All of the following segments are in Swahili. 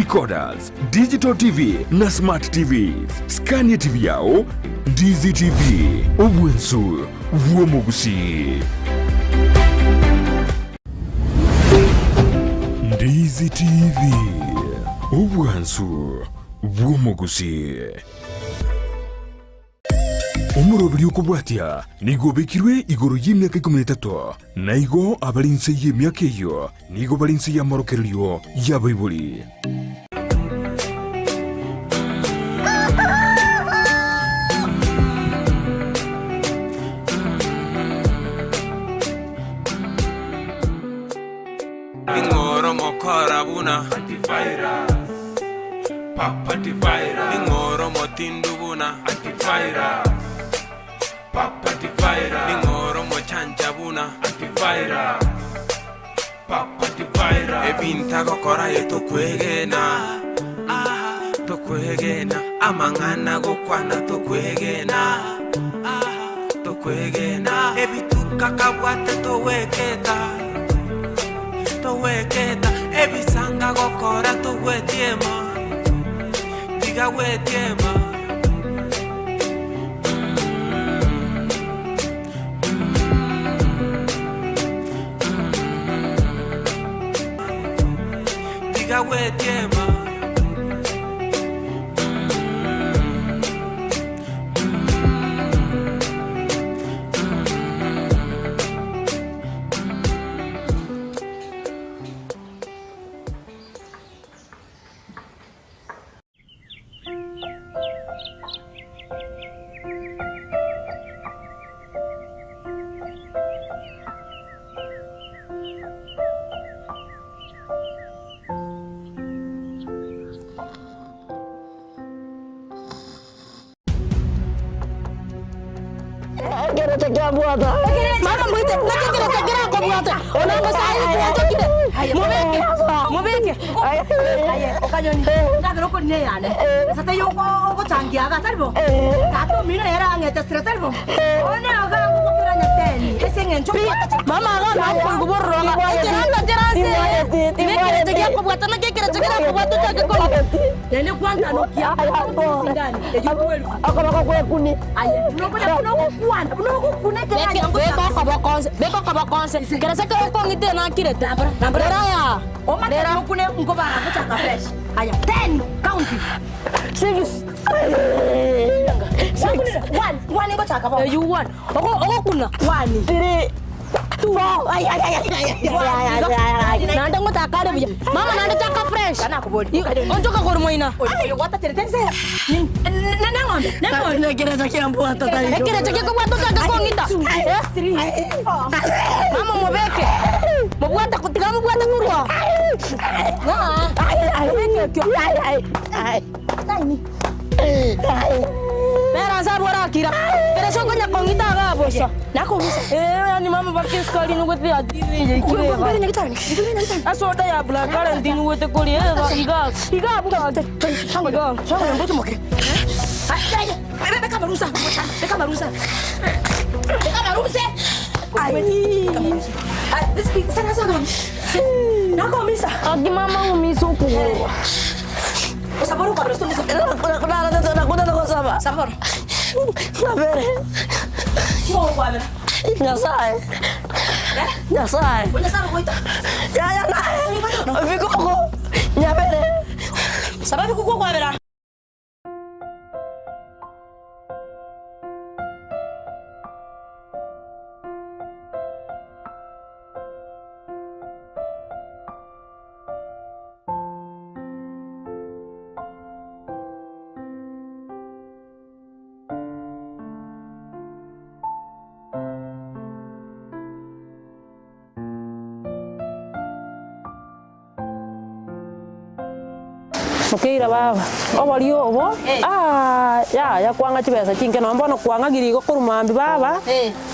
decoders, digital TV na smart TVs. Scania TV yao Ndizi TV, obwensu bw'omugusi. Ndizi TV, obwensu bw'omugusi. Omurobiri okubwatya nigobekirwe igoro y'imyaka 13 naigo abalinse y'emyaka eyo nigo balinse y'amarokerero y'abaibuli. Ingoro mokora buna antivirus papa antivirus ingoro motindu buna antivirus papa antivirus ingoro mochanja buna antivirus papa antivirus ebinta gokora yeto kwegena amangana gokwana to kwegena ebituka kabwate to weketa ebisanga gokora tuwetiema diga wetiema diga wetiema Kira cekira buata. Mama buat, nak kira cekira aku buat. Orang saya buat cekira. Mau beke. Ayo, okajoni. Nak rokok ni ya ne. Satu yo ko canggih agak terbo. Satu mina era angin terus terbo. One agak aku kira nyaten. Esengen coba. Mama agak aku kubur rola. Jangan sih. Ini kira cekira aku buat, nak kira cekira aku buat tu jaga kau. Nenek kuanta nokia. Aku nak kau kuni. Ayo, Noko kuna kaya beko kabakonse kera saka ko ngite na kireta nambara ya o matera nokune ngoba akuchaka fresh aya 10 count 6 1 ngo chaka ba you 1 oko kuna 1 3 2 ay nanda ngo takare buja mama nanda chaka fresh kana ko bodi onjo ka gormo ina wata teretense Nengon kira cekira buat tadi. Kira cekira ko buat jaga ko ngita. 3 Mama mau beke. Mau buat aku kamu buat aku ruang. Merah sabora kira. Kira sokonya ko ngita ga bosa. Nako bisa. Ani mama pakai sekali nunggu dia diri jadi kira. Beri nyaki tani. Asoda ya belakang di nunggu te kuliah enggak. Tiga bukan. Sama yang butuh mau ke. Beka barusan. Sana. Nako misa. Agi mama umisuku. Sabar ko resto misa. Aku sabar. Sabar. Sabar. Mau apa? Nyasai. Nyasai. Nyasai ko ito. Ya na. Fico ko. Nyabere. Sababu ko kwa bera. Mukira baba obali obo ya kwanga chibesa chinke no mbono kwanga girigo kurumambi baba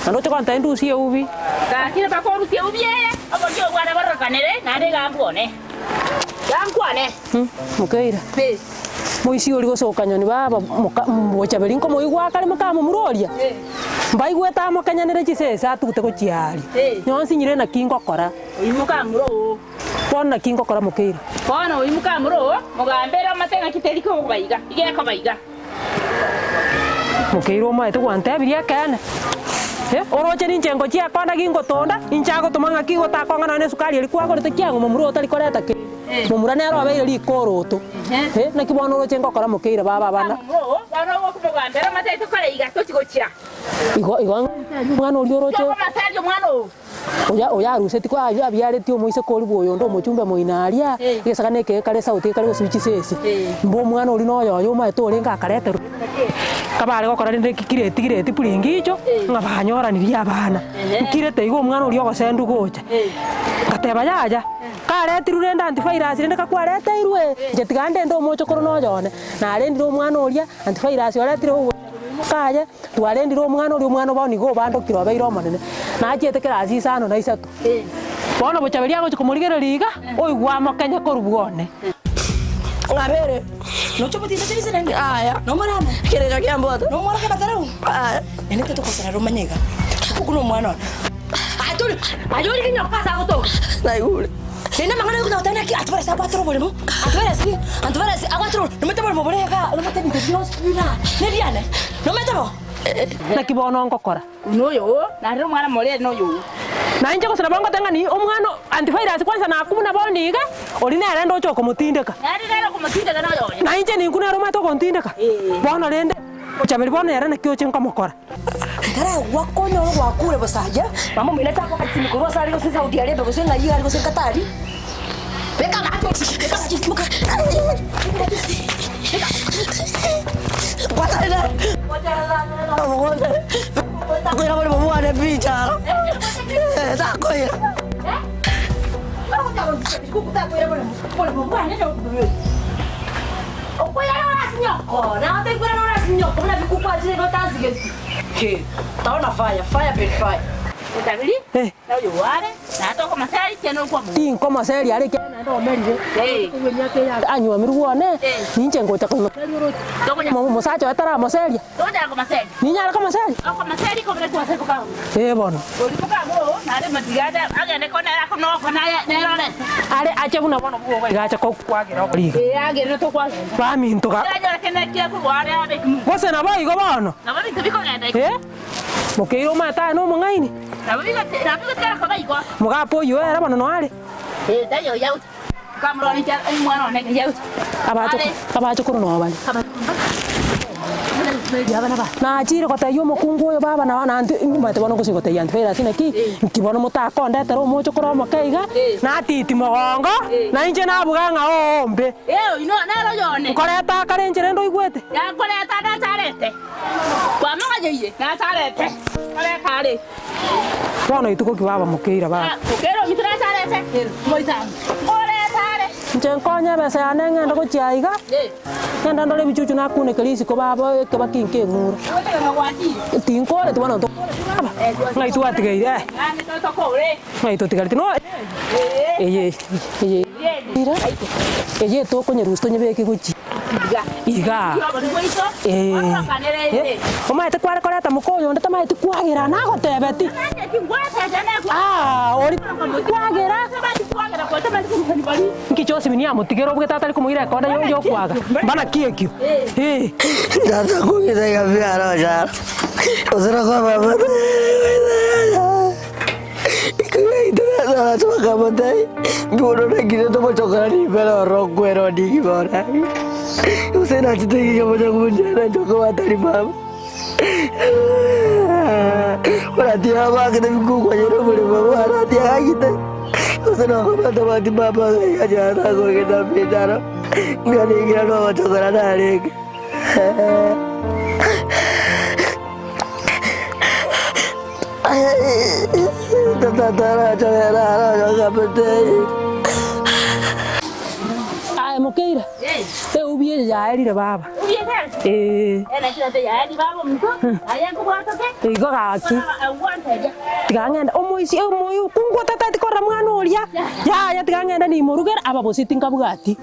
ando chokanta ndusi ubi kakira bakorusie ubi obali obwana barakanere nande gambone yankwane mukira Moisi uri gocokanyoni baba mochaberi nko moigwa kare mukamo muroria mbaigwe ta makanyanire chisesa tute ko chiari nyonsi nyire na kingo kora imuka muro Bona kingo kora mukeira. Bona uimuka muro mugambera matenga kiteriko kubaiga. Igeko baiga. Mukeira omaete gwantebiria kene. Oroche ninjengo chia konda gingotonda inchago tumanga kigo takongana ne sukari eri kwagorete kiango mumuro otari koreta ke. Mumura nero abeire likoroto. Na kibono oroche ngokora mukeira baba bana. Bana wo kumugambera mateito koreiga tochigochia. Igo mwana ori oroche. Ko masario mwana o. Oya ruseti kwa abyareti omoise kori boyo ndo mochumbe moinaria gesaka neke kare sauti kare goswichi sese mbo mwana ori no yoyo ma to renga karete kabare gokora rinde kireti puringi icho ngabanyoraniria abana kirete igo mwana ori ogosendu gocha ngateba yaja kareti rurenda antivirus rinde kakwarete irwe jetigande ndo mocho koro no yone na rendiro mwana oria antivirus oretire kaje twarendire omwana ori omwana boni go bando kiro beiro manene na achete kirasi sano na isatu bona bochaberia go kumurigera liga oigwa makanya korubone ngabere no chopoti na chise nenge aya no marana kire ga kiamboto no mora ka batara aya ene teto kosara romanyega kuno mwana ayuri kinyo pasa goto na yule nina mangana yuko tana ki atwara sa 4 bolemo atwara si 4 no mete bolemo borega no mete ni dios pina ne diane no mete bo na kibono ngokora no yo na ro mwana more no yo na inje ko sanabongo tangani omwana antivirus kwanza na kumuna boniga ori na rendo choko mutindeka nari rero kumutindeka no yo na inje ni kuna roma to kontindeka bona rende ochabeli bona yara na kyo chenka mokora Tara wakonyo wakure bosaja mama mwile tako kasini kurwa sari ko sisa Saudi Arabia ko senga yiga ko senga Katari beka gato beka Watala Ako na mo mo ana picha Tako ya Utabili? Na yo wale na to koma sari teno kwa mu. Tin koma sari are ke na ndo merire. Anywa miruone. Ninje ngocha ko. Mo mosacho atara moseria. Toja koma sari. Ninya koma sari. Koma sari ko mle kwa sari ko ka. Bona. Ori ko ka mo na de matigada agene ko na ko no ko na ne ro. Are ache buna bona bugo gacha ko kwagira origa. Agene to kwa. Ba minto ka. Ya kene kia ko wale abe. Wose na bai go bono. Na bali tibiko ngenda. Mokeiro mata no mongaini. Na bali tera ko bai ko. Mugapo yo era bono no are. Dayo yaut. Kamro ni cha mwana ne yaut. Abacho kuro no bali. Na chiro ko tayo mokungu yo baba na anti mate bono ko singote yanti fera sina ki kibono mutako ndete ro mocho kuro mokeiga na titi mogongo na inje na buganga ombe ino na ro yone koreta karenjere ndo igwete ya koreta na tarete kwa manga yeye na tarete kare kare bono ituko kibaba mokeira ba kokero mitra tarete moita ore tare njenkonya besa anenge ndo ko chiaiga ngenda ndo le bichuchu na kune kelisi ko baba ke bakinke ngura tinkore tu bono to ngai tu atigeire ngai tu tigarite no eye to konye rusto nyebeke guchi iga omaete kware koreta mukoyo ndeta maete kwagira na gotebeti ori kwagira nkichose binia mutigero bwe tata likumwira konda yo kwaga bana kiekio Tata kugira ya biara ja Ozera kwa baba Ikaitora sama kamu tadi Bodoh dah kita tu macam orang ni Bela orang kue rodi gimana Usai nak cerita kamu macam kunjana Joko mata di bawah Berarti apa kita buku kau jadi boleh bawa Berarti apa kita Usai nak mati bapa Ajar aku kita bicara Biar dia kira kau macam orang lain Tata cara enggak penting. Ai mokeira. Ubie yaeri baba. Ubie tare. Ena chete yaeri baba mko. Aya ko bata ke. Igo gaki. Awante. Tigangenda omoisi omoyo kungwa tata tikora mwana oria. Ya tigangenda ni murugera aba bositi nkabugati.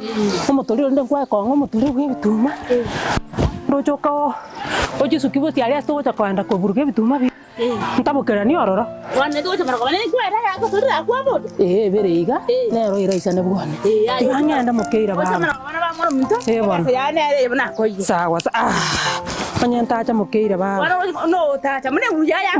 Omotori onde kwa kongo motori gwibituma. Ndochoka. Oje sukibo tiari asto gocha kwenda ko buruge bituma bi. Ntabukira ni ororo. Wana tu chamara kwa nini kwa ya ko sura kwa bodo. Berega. Nero iraisa ne bwana. Ngangenda mukira ba. Chamara kwa na ba muntu. Bwana. Ya ne bana ko yi. Sawa. Panyenta cha mukira ba. Wana no ta chamane nguya ya.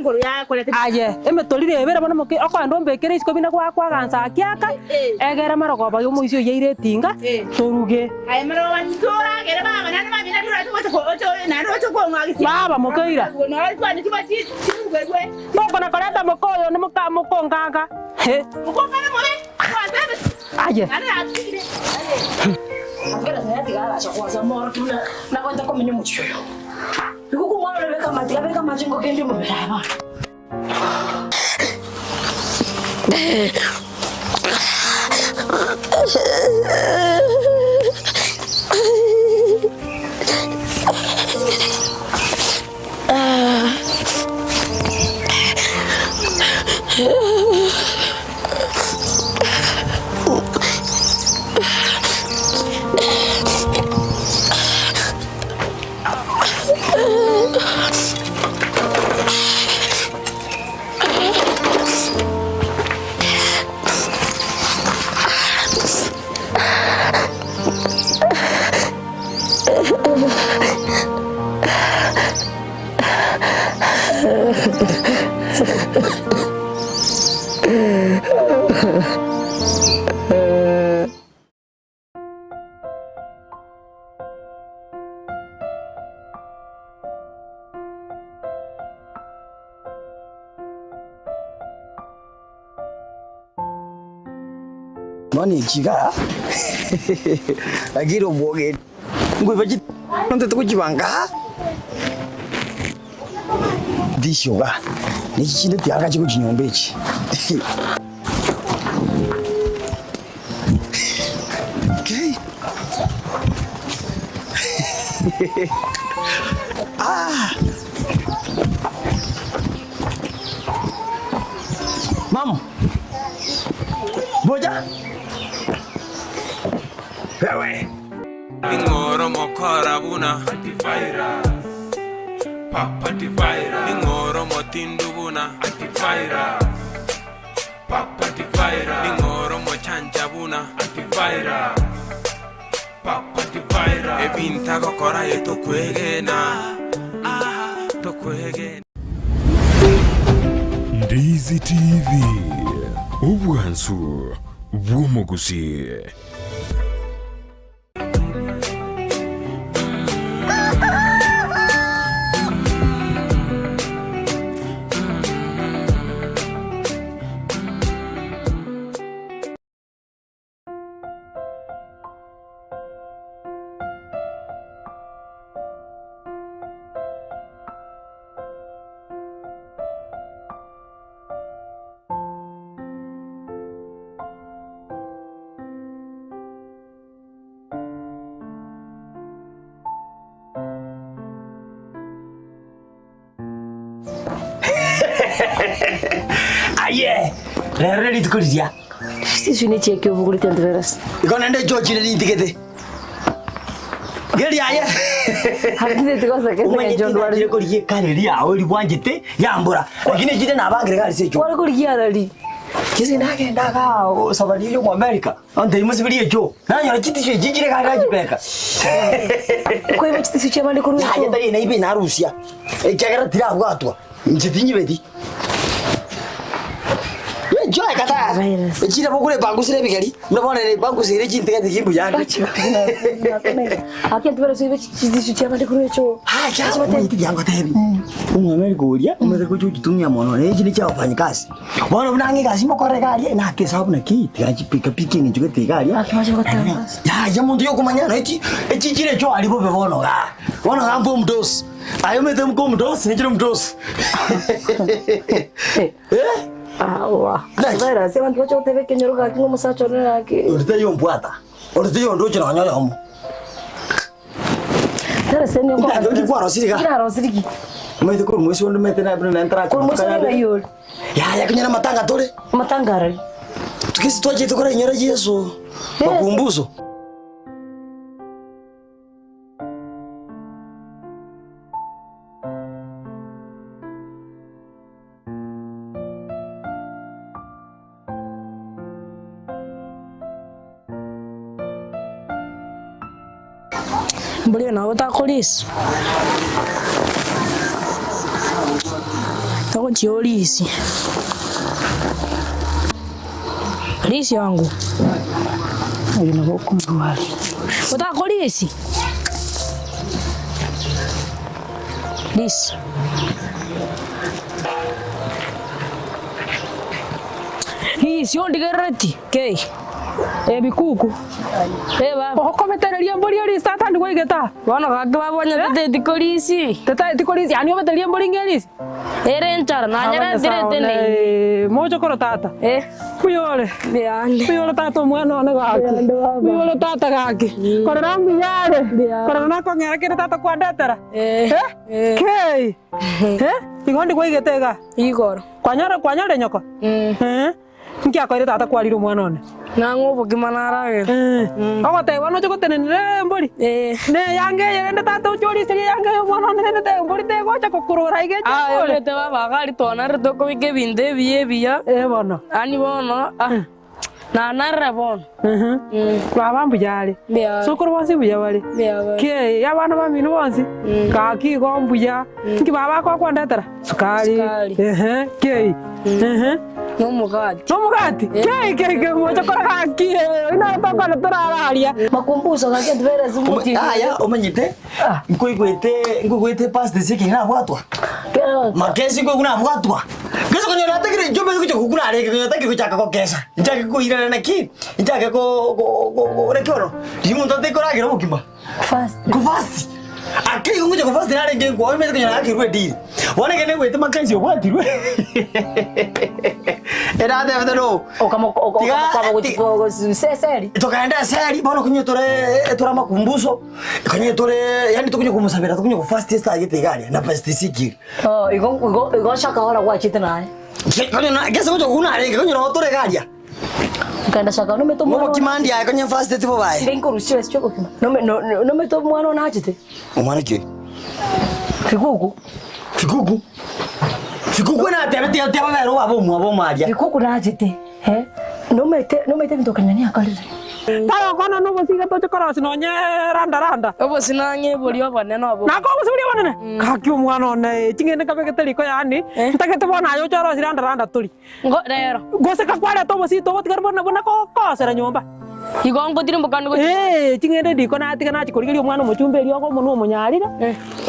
Ngoro ya ko lete. Aye, emetolire bera bana mukira ko ando mbekere isko bina kwa ganza kiaka. Egera maroko ba yo muicio yeire tinga. Turuge. Ai mara wa ntora gere ba na ma bina dura tu ko na ro to ko ngagi. Baba mukira. No kwa ni tiba ti gwe. Moko na koleta mokoyo ne mukonganga. He. Mukonganga mole. Kwa sabe. Aye. Ana atire. Angela saya tigala cha kwanza moro tuna na kwenda kwa mwenye mchoyo. Yuko mwana weka matika weka machengo kendi mbelaba. Mani chiga. Lagi roboge. Gue baca nanti tu kunci bangka. Di shoga. Ni cina tiaga cukup nyombe. Okay. Mam. Boja. Wewe. Ingoro mokora buna antivirus. Papa antivirus. Ingoro motindu buna antivirus. Papa antivirus. Ingoro mochanja buna antivirus. Papa antivirus. Ebinta gokora yeto kwegena. To kwegena. Ndizi TV. Ubwansu bw'omuguzi. Aye. Ready to kulidia. Sisi ni cheki ubuguli tendreras. Iko nende George ni tikete. Geli aye. Hakide tikosa kese John Wari. Wari kuliye kareria oli bwanjete yambura. Lakini jide nabangire kali secho. Wari kuliya rali. Kisi nake ndaga sabali yo mu America. Ante imusibiri echo. Nanyo chitishe jijire kali ajipeka. Kwa hivyo chitishe chemali kuru. Ya tari na ibe na Russia. Ekagara tira bwatwa. Nchitinyi beti. Joy kata. Echira bokure bangu sire bigari. Mnabona ne bangu sire chintega tikimbu yandi. Aki ntubera sibe chitishe chemali kuru echo. Ha chazo mati yango tebi. Umu America ulia, umeze kuchutumia mono. Echi ni cha wafanyikazi. Bwana unangi kazi mokore gari na kesa hapo na kiti. Achi pika piki ni chukete gari. Akimaje kotanga. Ya muntu yo kumanyana echi chire cho alipo bevono ga. Wana gambo mdos. Ayo mete mko mdos, ni chiro mdos. Awa. Vera, se wantu wacho teve kenyoruka kingo musacho nake. Urite yo mbwata. Urite yo ndocho na nyoyo homo. Vera senyo ko. Ndio kwa rosirika. Kina rosiriki. Mete ko mwesi ndo mete na bro na entra Ko mwesi na yol. Ya kunyana matanga tole. Matangara. Tukisi twaje tukora nyora Yesu. Makumbuzo. Mburi na utakolisi. Tako chiolisi. Lisi wangu. Ayo na bokumwali. Utakolisi. Lisi. Lisi ondigereti. Okay. Bikuku. Ba. Okometereria mburi ri sata ndi kuigeta. Wana gakwa bonya tete tikolisi. Tete tikolisi ani ometereria mburi ngerisi. Erenchara na nyara direte ne. Mojo koro tata. Kuyole. Biande. Kuyole tata mwana ona gaki. Kuyole tata gaki. Korora mbiyare. Korora nako ngera kire tata kwandetera. Kei. Igondi kuigetega. Igoro. Kwanyara nyoko. Nkia koire tata kwaliro mwana ona. Nango bokimanarage. Ogote wano choko tenenere mburi. Ne yange yende tata uchori siri yange mwana nene te mburi te gocha kokurora ige. Yo te baba gali tona retoko bike binde biye biya. Bono. Ani bono. Na narra bon. Kwa bambu jali. Sokoro wasi buya wali. Ke ya bana baminu bonsi. Ka ki gombuya. Nki baba kwa kwandetera. Sukali. Ke. Nomugati. Ke moja kora haki. Ina papa na tararia. Makumbuso ngake ndvera zumuti. Aya omanyite. Ngwete past the second na bwatwa. Makesi ko kuna bwatwa. Kesa konyo natakire jobe ko kuna areke konyo natakire chaka ko kesa. Njake ko irana na ki. Njake ko rekoro. Dimu ntate ko rakira mukimba. Fast. Ko fast. Akiri ngoja ko fast na renge ko meze konyo nakirwe deal. Wana kene wete makanzi obwatirwe. Era de vedero. Okamo kwa seseri. Tokaenda seri bono kunyotore tora makumbuso. Kunyotore yani tukunye kumusabira tukunye ku fast test agite gari na fast sikiri. Igo shaka ora kwa chite nae. Kanyo na gesa ngoja kuna arenge kanyo na otore garia. Kaenda shaka no meto mwana. Mo kimandi ya kanyo fast test bobaye. Ngenko rushire choko kima. No meto mwana na achite. Omwana ki? Kikuku. Kikuku na tebe bero abo maria. Kikuku na achite. No mete mtokanya akalire. Tayo kono no bosiga to chokora sinonye randa. Obo sinanye bolio banene obo. Na ko bosuri banene. Kaki umwana one chingene kabeketeri ko yani. Ntakete bona yo choro randa tuli. Ngo rero. Gose ka kwale to bosi to botigar bona ko sera nyomba. Igongo tiri mbukando. Chingene ndiko na atika na chikorigerio mwana muchumberi wako munu munyarira.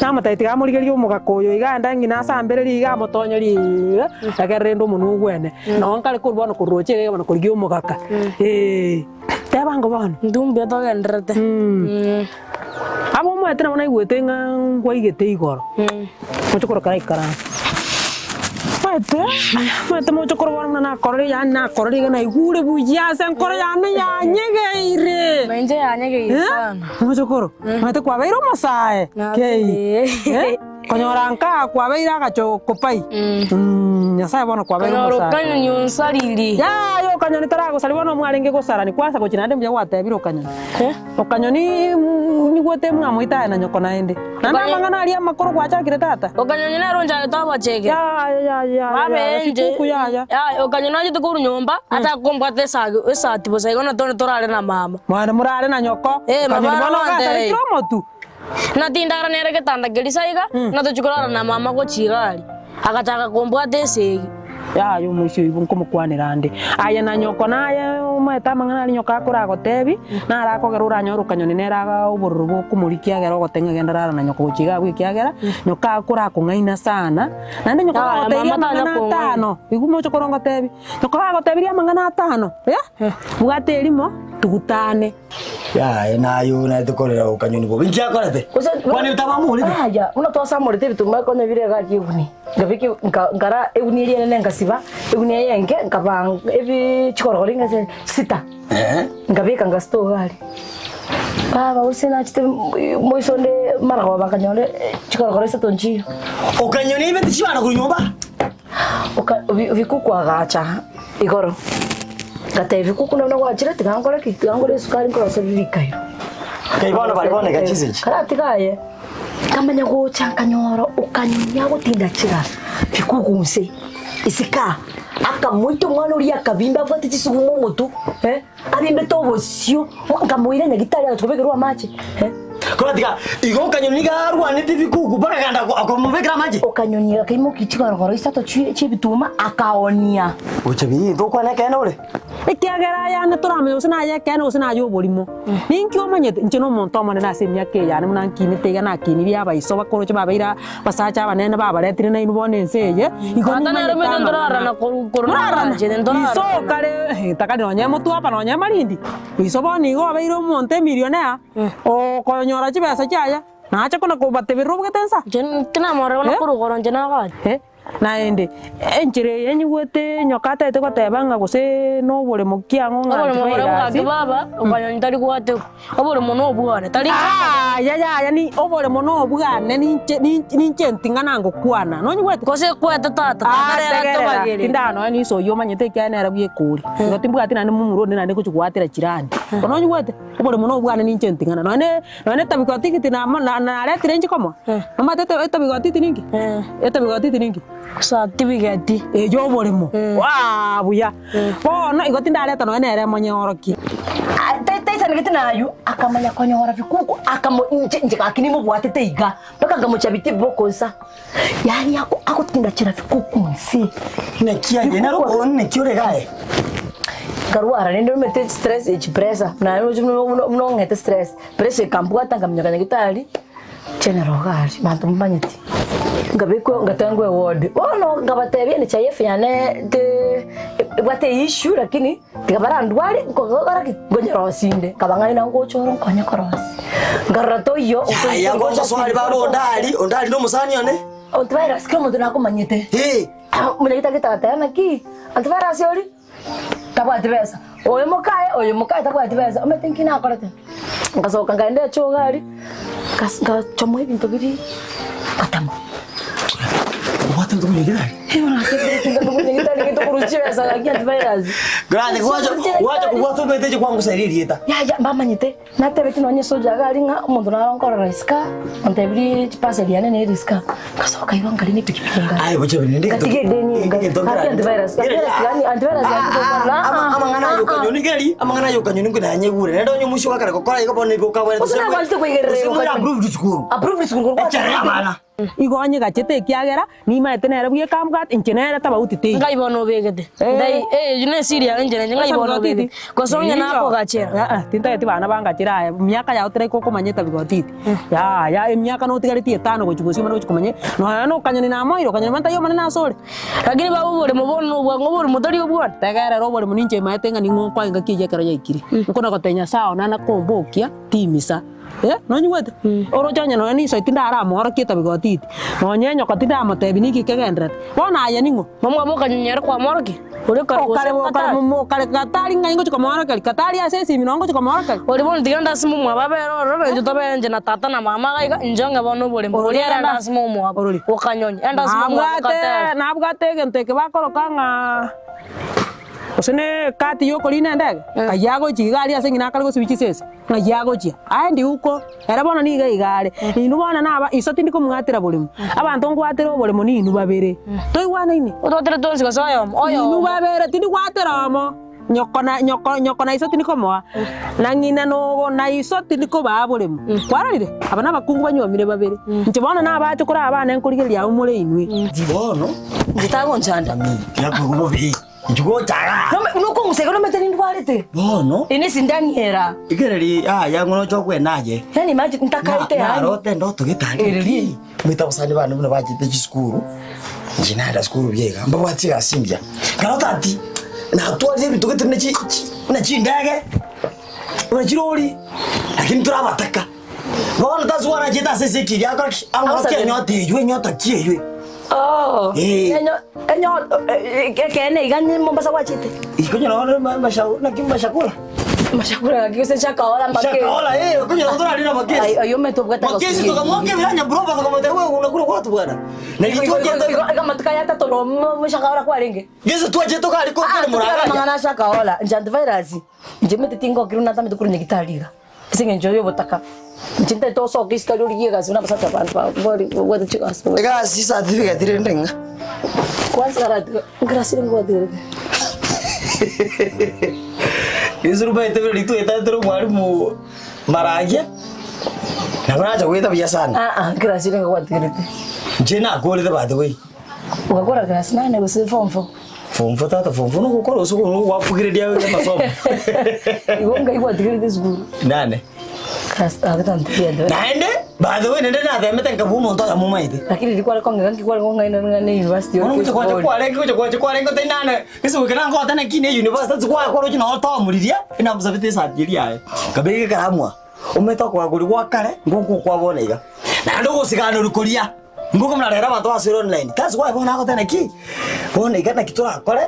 Na mataiti ga murigerio mugakoyo iganda ngina sambereri ga motonyeri. Tagerendo munu gwene. No nkale kurbono kuroche ga kurigio mugaka. Tabango bana. Ndumbe to gendrete. Abo mwetra bona igwete ngwa igete igoro. Muchokoro karai kara. Mate muchokoro bona na korori ya na korori na igure buya san korori ya na ya nyegeire. Menje ya nyegeire sana. Muchokoro. Mate kwa beiro masae. Kei. Konyoranka kwa beira gacho kopai. Nyasaye bona kwa beiro masae. Kanyo nyonsariri. Ya yo kanyo ni tarago salibona mwarenge gosara ni kwasa gochina ndembe gwatebiro kanyo. Okanyo ni gwote mwamuita na nyoko naende. Na mangana ali amakoro gwacha kire tata. Okanyo ni naronja taba cheke. Ya. Babenje. Ya. Okanyo na jitu kuru nyomba ata kombate sago esati bosa igona tone torale na mama. Mwana murale na nyoko. Mama bona kasa ikromo tu. Na tindara nere ke tanda gelisaiga na to chukura na mama ko chigari. Akataka kombate segi. Ya yo muisho ibunko mukwanira ndi. Aya na nyoko naye umeta mangana ali nyoka akora gotebi na ara kogerura nyoro kanyoni neraga ubururu kumurikia gero gotenga gendara na nyoko chiga gwikiagera nyoka akora kungaina sana na ndi nyoka gotebi mangana 5 igumo chokorongo tebi nyoka gotebi mangana 5 bugate elimo tugutane ya nayo na tukorera ukanyoni bo binja korete kwani utabamuri aya unatosa morite bituma kone bire gaki uguni ngabiki ngara uguni ile nenga siba uguni yenge ngabang ebi chikorogori ngase sita ngabika ngasto gari baba usina chite moisonde marago bakanyole chikorogori satonchi ukanyoni beti chibana kunyomba vikuku agacha igoro gata vikuku na gwachira tigangora kitigangora sukari ngora sabirikayo kaibona bali gachize karati gaye kamanya gocha kanyoro ukanyonya gutinda chira vikuku nse isika aka muito mwana uri akabimba bwati chisugumo mutu abimbe to bosio ngamuire nyagitari atubegero amache Kwa tika iko kanyoni garwa ni TV kuku baka kanda akomubekira maji. Okanyoni akaimo kichigorogoro isato chibituma akaonia. Uchabi ndo kwa neka ene ule. Ikiagera yana turamenya usina ya kene usina yo bolimo. Ninkyo manyete nchino monto mane na semya ke yana muna nkini tega na kini bya baiso bakoro cha babaira basacha banene baba retire na inubone nseye. Iko ni mane ndorara na korona je ndorara. Iso kale takani onye mutu apa onye marindi. Iso boni go abairo monte millionaire. O konyora chibesa chaya. Na acha kona ko batte biru ketensa. Jen kena mare ona kuru goron jena ga. Naende enchire yenyi gwete nyokata ete gotebanga gose no bole mokiango nga bole mo bole baba ukanyoni tari gwate obole mono obugane tari ya ni obole mono obugane ni ntinga nango kwana no nyigwete kose kwete tata tarera to bagere ndano ni so yo manyete kyane ara bye kuri ngotimbuga ati nane mumuro ni nane kuchugwatira chirani no nyigwete obole mono obugane ni ntinga nane tabikoti kiti na retire nchi komo mama tete tabikoti tiningi tabikoti tiningi sa tibigati yo bolemo wa buya bona igoti ndareta no nere monyoroki tete ngiti nayo akamanya konyora vikuku akamo nje akini mu bwatete iga baka gamuchabiti bokonsa yani ako tinga chira vikuku nsi na kiaje na ro ne kiore gae Karuara nende mete stress echipresa na yo no ngete stress pressure kambuga tanga mnyakanya gitari general gari bantu mbanyeti ngabiko ngatangwe ward ono ngabatebye ni chayefe yane de bate issue lakini tikabara ndwali ngogara gonyero sinde kabangani na ngochoro konya korosi ngarato yo ya ngocha swali babo ondali no musani yone ontvira skamo ndako manyete munagita kitatana ki ontvira siori tabwati pesa oyo mokae tabwati pesa ometenki na akorete ngasoka ngaende chogari kasga chomo ibintu biri katamo Watu ndio nigida. Hema ndio nigida nigida kuruchia sasa kia virus. Grande wacha kuwatu beteje kwangu sairieta. Ya mama nyete. Na tebe tinonye soja gari nga umuntu narankora riska. Ontebiri pase liane ne riska. Kasoka ibanga ni pikipiki ngari. Ai boche bende. Katige deni ngari. Anti virus. Yani anti virus ya kutokana. Amangana yo kanyoni gari. Amangana yo kanyoni ngudanye gure. Nendo nyo mushi wakara kokora ikabone bokabwe. Usina kwalite kuigerere. Approve school. Approve school. Echara bana. Igonye gachete kiagera ni maete nere bwie kamgat inchenere tabauti te ngai bono begete ndai yune siria njene ngai bono begete kosonye nako gachera tinta eti bana bangachira miaka ya utere koko manyeta bigotiti ya miaka no tigariti 5 gochugosi mano chukomanye no kanyani na moiro kanyani manta yo manana sore lakini babu bole mobono bwango bole motari obwan tegere ro bole muninche maete ngani ngokwa inga kije kara yaikiri nkona gotenya sao nana kombokia timisa no nyuwete oro chanya no ni so itinda ara moro kita bigotiti no nyenyo katinda matebi niki kegendret bona aya ningo mamwa boka nyere kwa moroki ore kare katari ngai ngo chukomoro kali katari ase simi no ngo chukomoro kali ore bon diganda simu mwa babero ro njo tobe nje na tata na mama ga njonga bono bole ore enda simu mwa ore okanyonyi enda simu mwa kate na bugate gente ke bakoro kanga Osene kati yo kolina ndege kayago chigari ase ngina kalgo swichi sese ngayago chia andi uko era bona ni igare inu bona naba isoti ndiko mwatira bolimu abantu ngwatira bolimu ni inu babere toi wana ini ototira tonsi kasoyo oyo inu babere tindi kwatira mo nyokona isoti ndiko mwa na ngina no na isoti ndiko ba bolimu kwararire abana bakungu banyomire babere ntibona naba chukura abana enkurigeria umure inwi jibono ngitago njanda yakwe kubobi Njugo chara. Nuko musego no meteni ndwarete. Bono. Ini sindaniera. Igereri ya ngono chokwe naje. Yani maji ntakaite yani. Arote ndo tugitanga. Ereri. Mwita busani bana bana bajite chiskuru. Njinada skuru byega. Mbabati asimbya. Karotati. Na twali bintu gitene na chindage. Una chiroli. Lakini turabataka. Bono tazwana jita sese kirya ko anga kenyote ywe nyota kiyewe. Oh. Enyo kene iganye Mombasa wachite. Ikonyo naona mashakula. Mashakula kise chakaola mpake. Chakaola konyo naona ndina makesi. Ayo metobweta ko. Makesi tukamwake biranya broba kama tewe unakula kwa watu bwana. Na nilitoka kama tukaya tatu no mshakaola kwa linge. Gese tuaje toka aliko kwa muraga. Mangana chakaola njandi virus. Njemete tingo kiruna tamete kurunya gitarira. Singe njoyo botaka. Cinta to so kis kali uri ga suna pasata pan pa bori wada chikas. Ega si certificate direndenga. Kwan sarat grasi ngo dire. Isuru ba ite beri tu eta tero mwalimu maragia. Na unaanza kuita vya sana. Class ile ngakwa tigirite. Jena akole by the way. Ugakora class 9 gusi form 4. Form 4 tata form 4 ngukora usuku ngwapugire dia ya masomo. Igonga igwa tigirite school. Nane. Class agatantia ndo. Naende? By the way nende na themete ngabumo ntoya mumaite. Lakini ilikuwa konga ina university. Kwa ngo tenana. Kisu kana ngo tana kine university kwa no to muriria ina muzabite sajiria. Kabege karamwa. Umeta kwa guri gwa kare nguku kwa bonega. Na ndo gusigana rukuria. Nguku mnarera bantu asiro online. Kazi kwa bona ko tana ki. Bonega na kitura kore.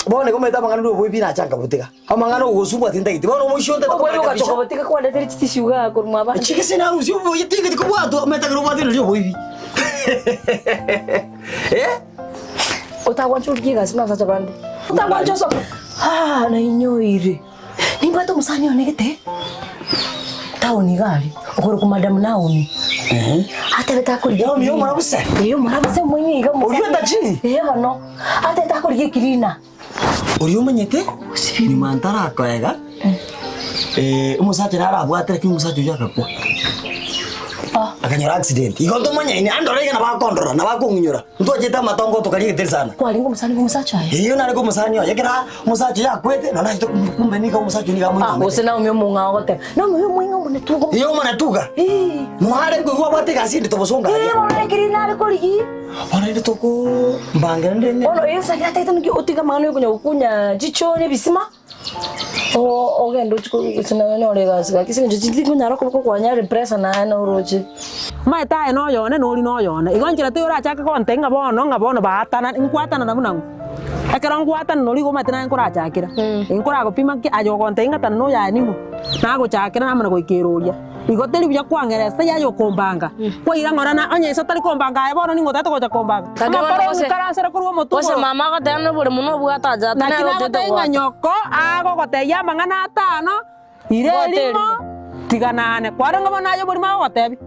Bona kumeta mangano ndo boibi na changa butega. Amangano gusubwa tinda kiti. Bona mushonte to kwa gachoka butega kwa ndete tishuga ko mwaba. Chike sina usiu bo yitinga ko bwato meta ko bwato ndo boibi. Utawancho kiga sima sacha bande. Utawancho so. Na inyoire. Nimba to musani onegete. Tauni gari. Okoro ku madam Naomi. Ate beta kuri. Yo marabuse. Yo marabuse mwenyiga mu. Uriyo ndachi. No. Ate beta kuri kirina. Uriyo menyete? Ni mantara akoega. Umusacha narabwatira ki umusacha yakakwa. Akanyora accident. Igoto manya ni andorega na bakondora na bakunginyura. Ntwajeta matongo tukaliye sana. Kwa lingo musani ko musacha. Iyo nariko musani yo yekera musacha yakwete na nahito kumbe ni ka musacha ni gamu. Usena umyo munga wote. Na umyo mwinga unetugo. Iyo manatuga. Muhare ko gwa bate kasindi to bosonga. Ona kirina ale koligi. Ona ile toko mbanga ndene. Ono yesa yata itanuki otiga mangano yo kunya jicho ne bisima. Ogendo chiko sina ne orega sika kisinga jiti kunya roko ko kwanya repressa na na uroje. Maeta no yone no ri no yone igonjira te ura chaka konte ngabono batana inkwatana na munangu akara ngwatana no ligo matina nkora chakira inkora go pima ki ayo konte ngata no ya nimu na go chakira na mana go ikiruria igoteri bya kwangeresa ya yo kombanga kwa ira ngorana onye so tari kombanga ya bono ningo tato go kombanga makoro ukaransera kurwo motu ose mama ga tano bure muno bwata ja tana go tenga nyoko ago go te ya mangana atano ire limo tiganane kwara ngoma nayo buri ma gotebi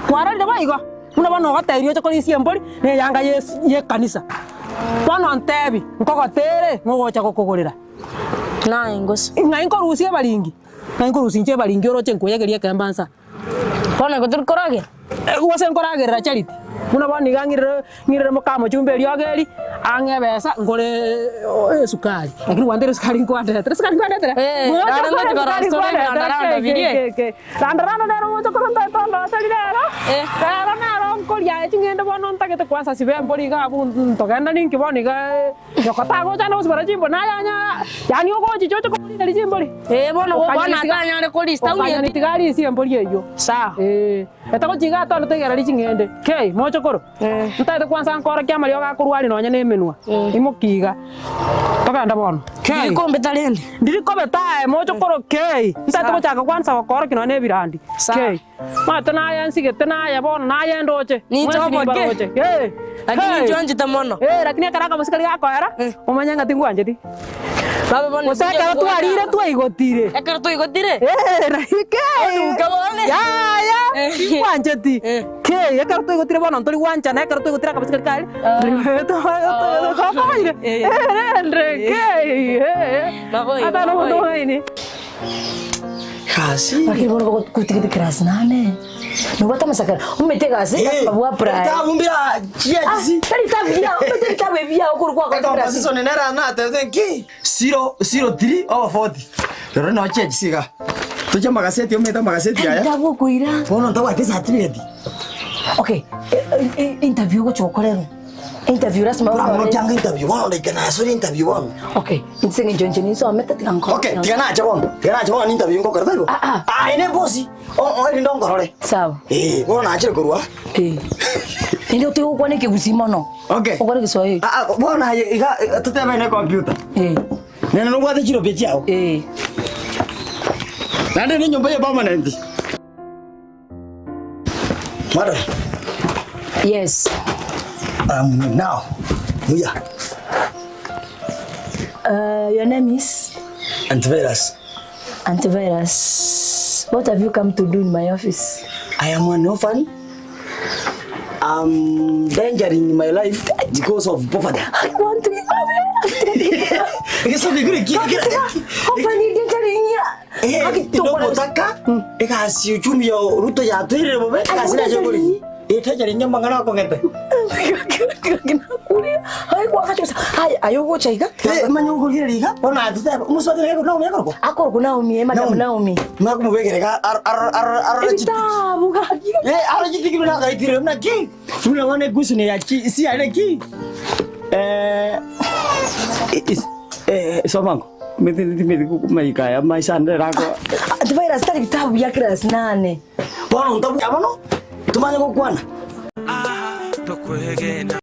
kwara ndeba igo muna bano gatairio chakori siembori ne yanga ye kanisa bano ntebi nkogotere ngogocha gukugurira na ingos ngai nkorusie baringi ngai nkorusie baringi oroche nkoyegeria kembansa bano gotur korage wose nkoragirira charity muna bani ngire mukamo chumberi ogeri angebesa ngore sukari lakini wandere sukari nkwandete randa ndero chokoranda tondo salidero kana naro nkoria chingende bono ntakete kwanza sibembori ga bunto ganda ninki boni ga yokota chana usibara chimbo na yani ogochi chocho ko ni chimbori bono bana tanya le kolista uye tigari siembori eyo sawa etako chiga tondo tegera chingende mochokoro ntaite kwanza nkora kya mario ga kurwari nonya ne menwa imukiga tokanda bono ndikombe talende ndirikombe mochokoro ntaite gochaka kwanza gokora kino ne birandi matana ya nsigete na ya bono na ya ndoche ni choboke lakini chonje tamono lakini karaka musikali gakoera umanyanga tingwanje baba bono usaka twalire twaigotire ekara twaigotire rahike ukabone ya tingwanje ti ekara twaigotire bono ntori wanja na ekara twaigotira kamusikali kali ata no ndo ini kasi lakini bono kutikiti class 8 nubata masakara umete gasi sababu apra tabumbira chiazi tari tabia umete tabia okurwa kwa class sisi nera na te ki 003 over 40 pero no chiazi siga tuja magaseti umeta magaseti aya ndabu kuira bono ndawa tesa certificate okay interview go chokorero interview rasma bono kyanga interview bono lekana so interview bono okay insenga jonjeni so ameta tikanko okay tigana bono interview ngo kardalo ine bosi iri ndongorore sawa bono na achire kurwa ndio tu kwa neke gusima no okay okore Kiswahili bono iga tutebe na computer nene no bwate chiro pe chao nande ni nyumba ya permanent madam yes now Muya your name is Antivirus. What have you come to do in my office? I am an orphan. I'm endangering my life because of poverty. I want to be It's okay, good. Orphan endangering ya. Inobotaka ekasi uchumi ya Ruto ya twire bobe kasi na jogori. Itaje nyama ngana ko ngete. Kinakulia. Hai kwa kacho. Hai ayo go chaiga. Manyo gori riga. Ona atita muswate yako na umyako ko. Ako ko Naomi madam Naomi. Maku mubegere ga ar Tabu gaji. ara jiti na ga itire na ki. Tuna wane gusu ne ya ki si ane ki. Somango. Mete kumaika ya maisha nderako. Ativaira stari vitabu ya class 8. Bwana utabu ya bano. Tumanye ko kwana. Tokwegena